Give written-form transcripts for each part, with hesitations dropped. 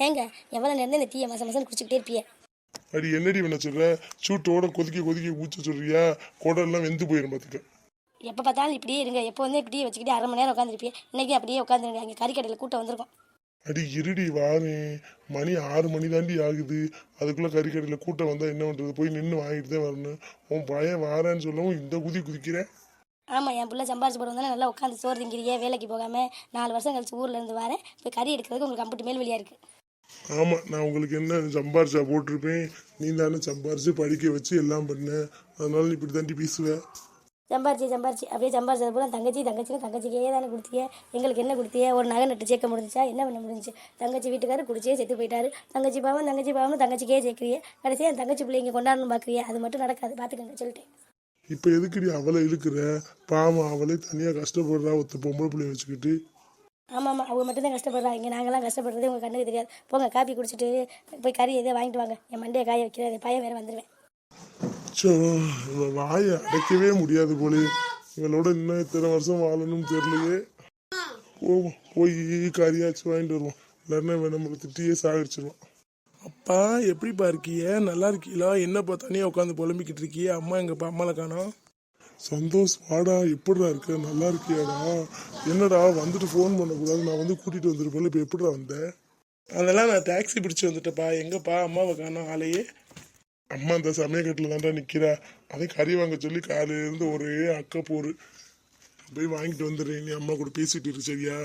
ஏங்க எவ்வளோ நேரம் இந்த டீயை மசம் குடிச்சிக்கிட்டே இருப்பியே? அடி என்னடி பண்ண சொல்ற? சூட்டோட கொதிக்க கொதிக்க ஊற்ற சொல்றியா? குடல்லாம் வெந்து போயிடும் பார்த்துக்க. எப்போ பார்த்தாலும் இப்படியே இருங்க. எப்போ வந்து இப்படியே வச்சுக்கிட்டு 1/2 மணி நேரம் உட்காந்துருப்பியே. இன்னைக்கு அப்படியே உட்காந்துருங்க. அங்கே கறிக்கடையில் கூட்டம் வந்திருக்கும். அடி இருடி வாரு, மணி 6 மணி தாண்டி ஆகுது. அதுக்குள்ள கறிக்கடையில் கூட்டம் வந்தா என்ன பண்றது? போய் நின்று வாங்கிட்டு தான் வரணும். உன் பையன் வாரேன்னு சொல்லவும் இந்த குதிக்கிறேன். ஆமாம், என் பிள்ளை சம்பாரிச்சு போட வந்தாலும் நல்லா உட்காந்து சோறு திங்கிறியே. வேலைக்கு போகாமல் 4 வருஷம் கழிச்சு ஊரில் இருந்து வரேன். இப்போ கறி எடுக்கிறதுக்கு உங்களுக்கு அம்புட்டு மேல் வழியாக இருக்குது. ஆமாம், நான் உங்களுக்கு என்ன சம்பாரிச்சா போட்டிருப்பேன்? நீ தானே சம்பாரிச்சு படிக்க வச்சு எல்லாம் பண்ண. அதனால நீ இப்படி தாண்டி பேசுவேன். சம்பாரிச்சு அப்படியே சம்பாரிச்சது போல தங்கச்சிக்கே தானே கொடுத்தியே. எங்களுக்கு என்ன கொடுத்தியே? ஒரு நகை நட்டு சேர்க்க முடிஞ்சிச்சா? என்ன பண்ண முடிஞ்சிச்சு? தங்கச்சி வீட்டுக்காரர் குடிச்சே செத்து போயிட்டாரு. தங்கச்சி பாவம் தங்கச்சிக்கே சேர்க்கிறியே. கடைசியாக என் தங்கச்சி பிள்ளைங்க கொண்டாடணும் பார்க்குறியே. அது மட்டும் நடக்காது, பார்த்துக்கங்க சொல்லிட்டேன். இப்போ எதுக்குடி அவளை இழுக்கிற? பாவம், அவளே தனியாக கஷ்டப்படுறா ஒருத்த பொம்பளை பிள்ளைய வச்சுக்கிட்டு. ஆமாம், அவங்க மட்டும்தான் கஷ்டப்படுறாங்க. இங்கே நாங்களாம் கஷ்டப்படுறது உங்கள் கண்ணுக்கு தெரியாது. போங்க, காப்பி குடிச்சிட்டு போய் கறி எதோ வாங்கிட்டு வாங்க. என் மண்டையை காய வைக்கிறது பையன் வேறு வந்துடுவேன். ஸோ இவன் வாயை அடைக்கவே முடியாது போலே. இவளோட இன்னும் இத்தனை வருஷம் வாழணும்னு தெரியலையே. போய் கறியாச்சு வாங்கிட்டு வருவோம். இல்லைன்னா இவன் நம்மளை திட்டியே சாகடிச்சிருவான். அப்பா எப்படிப்பா இருக்கிய? நல்லா இருக்கீங்களா? என்னப்பா தனியாக உட்காந்து புலம்பிக்கிட்டு இருக்கிய? அம்மா எங்கப்பா? அம்மாவை காணோம். சந்தோஷ் வாடா, எப்படிடா இருக்க? நல்லா இருக்கியாடா? என்னடா வந்துட்டு ஃபோன் பண்ணக்கூடாது? நான் வந்து கூட்டிகிட்டு வந்துருப்பேன். இப்போ எப்படிடா வந்தேன்? அதெல்லாம் நான் டாக்ஸி பிடிச்சி வந்துட்டேப்பா. எங்கப்பா அம்மாவை காணோம் ஆளையே? அம்மா இந்த சமயக்கட்டில் தான்டா நிற்கிறா. அதே கறி வாங்க சொல்லி காலையிலேருந்து ஒரே அக்கப்போரு. போய் வாங்கிட்டு வந்துடுறேன். நீ அம்மா கூட பேசிட்டு இரு, சரியா?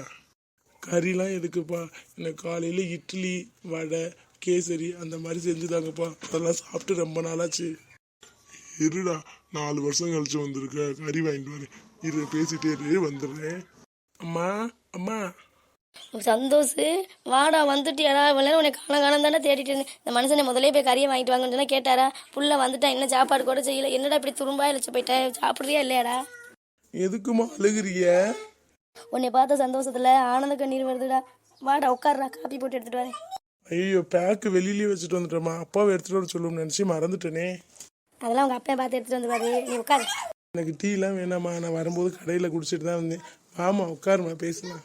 கறிலாம் எதுக்குப்பா? எனக்கு காலையில் இட்லி, வடை, கேசரி அந்த மாதிரி செஞ்சுதாங்கப்பா. அதெல்லாம் சாப்பிட்டு ரொம்ப நாளாச்சு. இருடா, 4 வருஷம் கழிச்சு வந்திருக்க. கறி வாங்கிட்டு வரேன். இரு, பேசிட்டே இரு, வந்துடுறேன். அம்மா அம்மா சந்தோஷ் வாடா, வந்துட்டியாடா? இவ்வளோ உனக்கு காலம் தானே தேடிட்டு இருந்தேன். இந்த மனுஷனை முதலே போய் கறியை வாங்கிட்டு வாங்கன்னு சொன்னா கேட்டாரா? புள்ள வந்துட்டா, இன்னும் சாப்பாடு கூட செய்யல. என்னடா இப்படி துரும்பா இழைச்சு போயிட்டேன்? சாப்பிட்றியா இல்லையாடா? எதுக்குமா அழுகுறிய? உன்னை பார்த்த சந்தோஷத்துல ஆனந்த கண்ணீர் வருதுடா. வாடா உட்காருடா, காப்பி போட்டு எடுத்துட்டு வரேன். ஐயோ, பேக்கு வெளியிலேயே வச்சுட்டு வந்துட்டோமா? அப்பாவை எடுத்துகிட்டு வர சொல்லுன்னு நினச்சி மறந்துட்டேனே. அதெல்லாம் உங்கள் அப்பையை பார்த்து எடுத்துகிட்டு வந்து பாரு. நீ உட்காரு. எனக்கு டீலாம் வேணாம்மா. நான் வரும்போது கடையில் குடிச்சிட்டு தான் வந்தேன். வாமா உட்காருமா, பேசலாம்.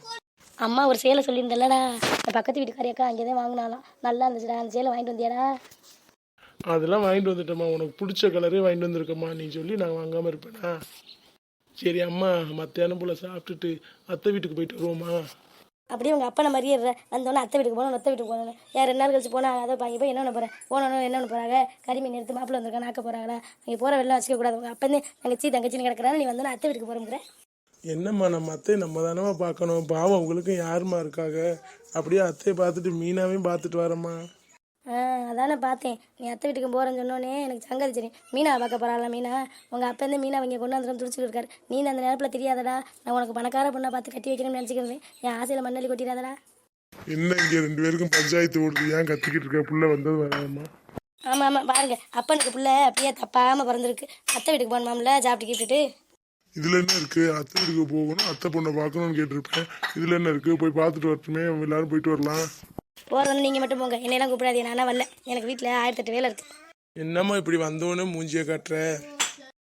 அம்மா ஒரு சேலை சொல்லியிருந்தல்லடா, இந்த பக்கத்து வீட்டுக்காரியாக்கா அங்கே தான் வாங்கினாலாம். நல்லா இருந்துச்சுடா. அந்த சேலை வாங்கிட்டு வந்தியாடா? அதெல்லாம் வாங்கிட்டு வந்துட்டோம்மா. உனக்கு பிடிச்ச கலரே வாங்கிட்டு வந்திருக்கம்மா. நீ சொல்லி நான் வாங்காமல் இருப்பேனா? சரி அம்மா, மத்தியானம் போல் சாப்பிட்டுட்டு அத்தை வீட்டுக்கு போயிட்டு வருவோம்மா. அப்படியே உங்கள் அப்பா மாதிரியே வந்தோன்னே அத்தை வீட்டுக்கு போகணும், அத்தை வீட்டுக்கு போகணும். 2 நாள் கழிச்சு போனால் அதை பாங்கி போய் என்ன பண்ண போகிறேன்? போனோன்னு என்ன பண்ண போகிறாங்க? கறிமீன் எடுத்து மாப்பிள்ளை வந்திருக்கா நாக்க போகிறாங்களா? அங்கே போகிற வெள்ளம் வச்சுக்கக்கூடாது. உங்கள் அப்போ தங்கச்சின்னு கிடக்கிறாரு. நீ வந்தோன்னே அத்தை வீட்டுக்கு போகிறோங்கிற. என்னம்மா, நம்ம அத்தையை நம்ம தானம்மா பார்க்கணும். பாவம் உங்களுக்கும் யாருமா இருக்காங்க? அப்படியே அத்தையை பார்த்துட்டு மீனாவையும் பார்த்துட்டு வரேம்மா. அதானே பார்த்தேன். நீ அத்தை வீட்டுக்கு போகிறேன்னு சொன்னோன்னே எனக்கு சங்கதி சரி. மீனா பார்க்க போகிறாங்களா? மீனா உங்கள் அப்பா மீனா அவங்க கொண்டு வந்துடும் துடிச்சிட்டு இருக்காரு. நீ அந்த நேரத்தில் தெரியாதடா. நான் உனக்கு பணக்கார பொண்ணை பார்த்து கட்டி வைக்கணும்னு நினச்சிக்கிறேன். என் ஆசையில் மண்ணலி கொட்டிடாதடா. என்ன இங்கே 2 பேருக்கும் பஞ்சாயத்து ஓடுது? ஏன் கத்திக்கிட்டு இருக்க? புள்ள வந்தது வராமா? ஆமாம் பாருங்க, அப்பனுக்கு பிள்ளை அப்படியே தப்பாமல் பிறந்திருக்கு. அத்தை வீட்டுக்கு போகணுமாம்ல சாப்பிட்டு கேட்டுட்டு. இதில் என்ன இருக்குது? அத்தை வீட்டுக்கு போகணும், அத்தை பொண்ணை பார்க்கணும்னு கேட்டிருப்பேன். இதில் என்ன இருக்குது? போய் பார்த்துட்டு வரட்டுமே, எல்லாரும் போயிட்டு வரலாம். போகிறோன்னு நீங்கள் மட்டும் போங்க, என்னெல்லாம் கூப்பிடாதீங்க. நானா வரல, எனக்கு வீட்டில் 1008 வேலை இருக்குது. என்னம்மா இப்படி வந்தோடனே மூஞ்சியை காட்டுற?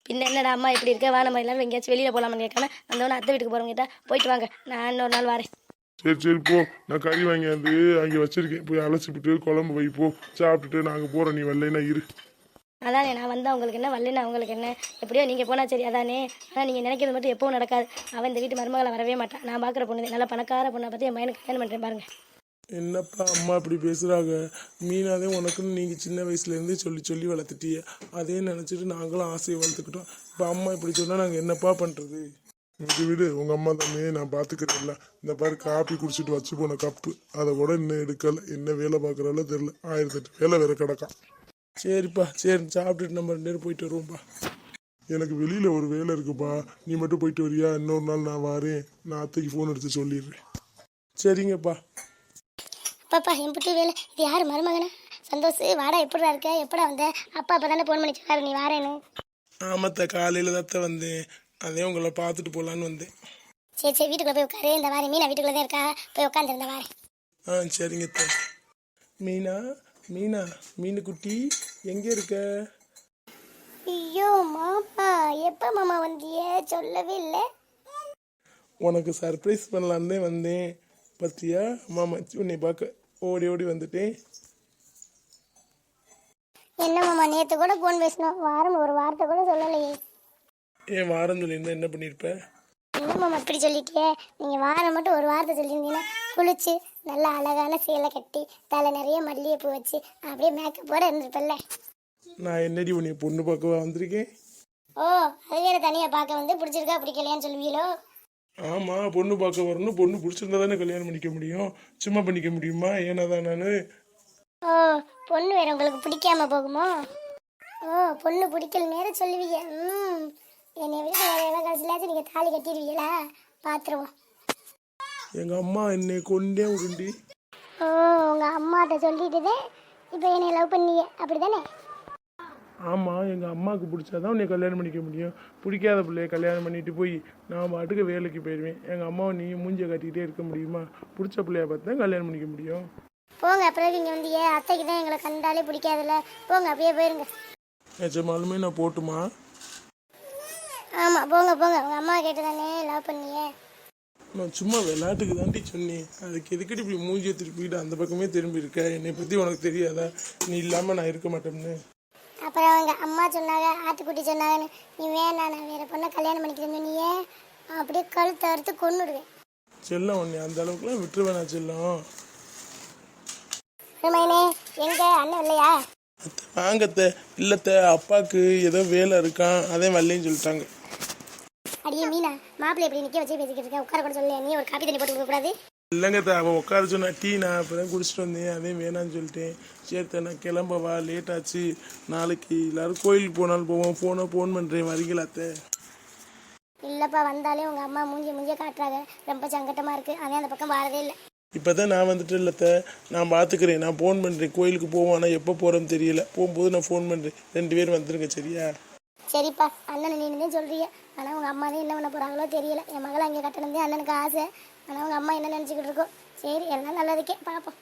பின்ன என்னடா அம்மா இப்படி இருக்க? வானம்மா எல்லாரும் எங்கேயாச்சும் வெளியில் போகலாமான்னு கேட்காம வந்தோடனே அத்தை வீட்டுக்கு போகிறவங்க கேட்டால் போயிட்டு வாங்க, நான் இன்னொரு நாள் வரேன். சரி போ. நான் கறி வாங்கியாந்து அங்கே வச்சிருக்கேன். போய் அலசிப்பிட்டு குழம்பு வை போ. சாப்பிட்டுட்டு நாங்கள் போகிறோம். நீ வரலைன்னா இரு. அதானே, நான் வந்தால் உங்களுக்கு என்ன, வரலன்னா உங்களுக்கு என்ன? எப்படியோ நீங்கள் போனால் சரி. அதானே, ஆனால் நீங்கள் நினைக்கிறது மட்டும் எப்பவும் நடக்காது. அவன் இந்த வீட்டு மருமகளை வரவே மாட்டான். நான் பார்க்குற பொண்ணு நல்லா பணக்கார பொண்ணை பற்றி என் பையனுக்கு கல்யாணம் பண்ணுறேன் பாருங்க. என்னப்பா அம்மா இப்படி பேசுகிறாங்க? மீனாதே உனக்குன்னு நீங்கள் சின்ன வயசுலேருந்து சொல்லி சொல்லி வளர்த்துட்டிய. அதே நினச்சிட்டு நாங்களும் ஆசையை வளர்த்துக்கிட்டோம். இப்போ அம்மா இப்படி சொன்னால் நாங்கள் என்னப்பா பண்ணுறது? விடு, உங்கள் அம்மா தானே, நான் பார்த்துக்கிறேன்ல. இந்த பாரு, காப்பி குடிச்சிட்டு வச்சு போன கப்பு அதை கூட இன்னும் எடுக்கலை. என்ன வேலை பார்க்குறால தெரில. 1008 வேலை வேற கிடக்கான். சரிப்பா, சரி சாப்பிட்டுட்டு நம்ம 2 பேரும் போயிட்டு வருவோம்ப்பா. எனக்கு வெளியில் ஒரு வேலை இருக்குப்பா. நீ மட்டும் போயிட்டு வரியா? இன்னொரு நாள் நான் வரேன். நான் அத்தைக்கு ஃபோன் எடுத்து சொல்லிடுறேன். சரிங்கப்பா. பாப்பா எம்பிட்டு வேலை? இது யார் மருமகனா? சந்தோஷ் வாடா, எப்படா இருக்க? எப்படா வந்த? அப்பா அப்போ தானே ஃபோன் பண்ணி சொன்னாரு நீ வாரேன்னு. ஆமாத்த, காலையில் தான் வந்தேன். அதே உங்களை பார்த்துட்டு போகலான்னு வந்தேன். சரி வீட்டுக்குள்ள போய் உட்காரு. இந்த வாரம் மீனா வீட்டுக்குள்ள தான் இருக்கா, போய் உட்காந்துருந்த வாரேன். சரிங்க அத்தை. மீனா மீனா மீனுக்குட்டி எங்கே இருக்க? ஐயோ மாமா, எப்போ மாமா வந்தியே? சொல்லவே இல்லை. உனக்கு சர்ப்ரைஸ் பண்ணலான்னு வந்தேன். பத்தியா மாமா உன்னை பார்க்க. ஓடி ஓடி வந்துட்டேன். என்ன மாமா நேற்று கூட ஃபோன் பேசணும், வாரம் ஒரு வார்த்தை கூட சொல்லலையே. ஏன் வாரம் சொல்லியிருந்தா என்ன பண்ணியிருப்ப? என்ன மாமா இப்படி சொல்லிட்டியே? நீங்கள் வாரம் மட்டும் ஒரு வார்த்தை சொல்லியிருந்தீங்கன்னா குளிச்சு நல்லா அழகான சேலை கட்டி தலை நிறைய மல்லிகைப்பூ வச்சு அப்படியே மேக்கப்போட இருந்திருப்பல்ல. நான் என்னடி உன்னை பொண்ணு பார்க்கவா வந்திருக்கேன்? ஓ, அது வேற தனியாக பார்க்க வந்து பிடிச்சிருக்கா பிடிக்கலையான்னு சொல்லுவீங்களோ? ஆமாம், பொண்ணு பார்க்க வரணும். பொண்ணு பிடிச்சிருந்தா தானே கல்யாணம் பண்ணிக்க முடியும், சும்மா பண்ணிக்க முடியுமா? ஏன்னா தான் நான் ஓ, பொண்ணு வேற உங்களுக்கு பிடிக்காம போகுமோ? ஓ, பொண்ணு பிடிக்கல நேரம் சொல்லுவீங்க. என்னை விட வேற எவ்வளோ கடைசியிலாச்சும் நீங்கள் தாலி கட்டிடுவீங்களா? பார்த்துருவோம். எங்கள் அம்மா என்னை கொண்டே உருண்டி. ஓ, உங்கள் அம்மாட்ட சொல்லிட்டுதே இப்போ என்னை லவ் பண்ணீங்க அப்படி தானே? ஆமாம், எங்கள் அம்மாவுக்கு பிடிச்சாதான் உன்னை கல்யாணம் பண்ணிக்க முடியும். பிடிக்காத பிள்ளைய கல்யாணம் பண்ணிட்டு போய் நான் பாட்டுக்கு வேலைக்கு போயிடுவேன். எங்கள் அம்மாவை நீ மூஞ்சியை கட்டிக்கிட்டே இருக்க முடியுமா? பிடிச்ச பிள்ளைய பார்த்து தான் கல்யாணம் பண்ணிக்க முடியும். போங்க, அப்புறம் இங்கே வந்து அத்தைக்கு தான் எங்களை கண்டாலே பிடிக்காதுல்ல. போங்க, அப்படியே போயிருங்க. நிஜமாலுமே நான் போட்டுமா? ஆமாம், போங்க போங்க. உங்கள் அம்மா கேட்டு தானே லவ் பண்ணியே. நான் சும்மா விளையாட்டுக்கு தாண்டி சொன்னேன். அதுக்கு எதுக்கிட்டு இப்படி மூஞ்சியை திருப்பிக்கிட்டு அந்த பக்கமே திரும்பி இருக்க? என்னை பற்றி உனக்கு தெரியாதா? நீ இல்லாமல் நான் இருக்க மாட்டேன்னு. அப்புறம் அவங்க அம்மா சொன்னாங்க, ஆட்டுக்குட்டி சொன்னாங்கன்னு. நீ வேணாம், நான் வேற பொண்ணை கல்யாணம் பண்ணிக்கிறேன் சொன்னியே, அப்படியே கழுத்தை அறுத்து கொன்னுடுவேன். செல்லம், உன்னை அந்த அளவுக்குலாம் விட்டுருவேனா செல்லம்? மைனே, எங்க அண்ணன் இல்லையா? வாங்கத்த இல்லத்த, அப்பாவுக்கு ஏதோ வேலை இருக்கான், அதே வரலன்னு சொல்லிட்டாங்க. அடியே மீனா, மாப்பிள்ளை எப்படி நிற்க வச்சு பேசிக்கிட்டு இருக்கேன், உட்கார கூட சொல்ல. நீ ஒரு காப்பி தண்ணி போட்டு கொடுக்க கூடாது? இல்லைங்கத்த, அவன் உட்கார சொன்னா டீ நான் இப்போ தான் குடிச்சிட்டு வந்தேன், அதே வேணான்னு சொல்லிட்டேன். சேர்த்த நான் கிளம்பவா, லேட் ஆச்சு. நாளைக்கு எல்லாரும் கோயிலுக்கு போனாலும் போவோம். ஃபோன் பண்ணுறேன், வரீங்களாத்த? இல்லைப்பா, வந்தாலே உங்கள் அம்மா மூஞ்சிய காட்டுறாங்க, ரொம்ப சங்கட்டமாக இருக்குது. அதே அந்த பக்கம் வரதே இல்லை. இப்போ தான் நான் வந்துட்டு இல்லத்த, நான் பார்த்துக்கிறேன். நான் ஃபோன் பண்ணுறேன். கோயிலுக்கு போவோம், ஆனால் எப்போ போகிறோன்னு தெரியல. போகும்போது நான் ஃபோன் பண்ணுறேன். 2 பேரும் வந்துருங்க, சரியா? சரிப்பா, அண்ணன் நீனே சொல்றிய. ஆனால் உங்கள் அம்மா தான் என்ன பண்ண போகிறாங்களோ தெரியல. என் மகளை அங்கே கட்டணந்தே அண்ணனுக்கு ஆசை. ஆனால் உங்கள் அம்மா என்ன நினச்சிக்கிட்டு இருக்கோம். சரி, எல்லாம் நல்லதுக்கே பார்ப்போம்.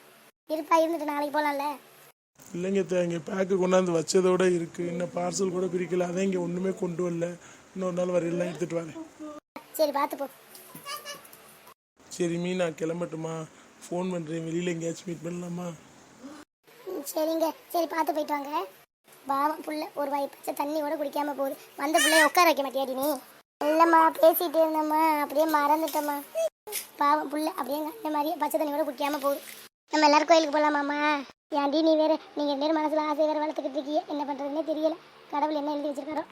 இருப்பா, இருந்துட்டு நாளைக்கு போகலாம்ல. இல்லைங்க, இங்கே பேக்கு கொண்டாந்து வச்சதோட இருக்குது. இன்னும் பார்சல் கூட பிரிக்கல. அதான் இங்கே ஒன்றுமே கொண்டு வரல. இன்னொரு நாள் வரையெல்லாம் எடுத்துகிட்டு வரேன். சரி, பார்த்து போ. சரி மீனா, கிளம்பட்டுமா? ஃபோன் பண்ணுறேன். வெளியில் எங்கேயாச்சும் மீட் பண்ணலாமா? சரிங்க, சரி, பார்த்து போயிட்டு வாங்க. பாவம் புள்ள, ஒரு வாய் பச்சை தண்ணி கூட குடிக்காம போகுது. வந்த பிள்ளைய உட்கார வைக்க மாட்டியாடி நீ? இல்லைம்மா, பேசிகிட்டு இருந்தம்மா, அப்படியே மறந்துட்டம்மா. பாவம் புள்ள, அப்படியே அந்த மாதிரியே பச்சை தண்ணி கூட குடிக்காம போகுது. நம்ம எல்லாரும் கோயிலுக்கு போகலாமாம்மா? ஏன்டி நீ வேறு, நீங்கள் 2 பேரும் மனசில் ஆசை வேறு வளர்த்துக்கிட்டு இருக்கீங்க. என்ன பண்ணுறதுன்னே தெரியல. கடவுள் என்ன எழுதி வச்சிருக்காரோ.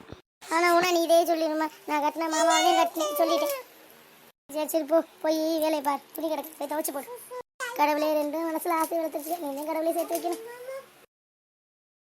ஆனால் உனா நீ இதே சொல்லிடுமா, நான் கட்டின மாமாவே கட்டினேன் சொல்லிட்டேன். சரி போய் வேலையை பார். துணி கிடக்கு, போய் துவச்சி போடு. கடவுளே, 2 மனசில் ஆசை வளர்த்துருச்சு. நீ கடவுளே சேர்த்து வைக்கணும்.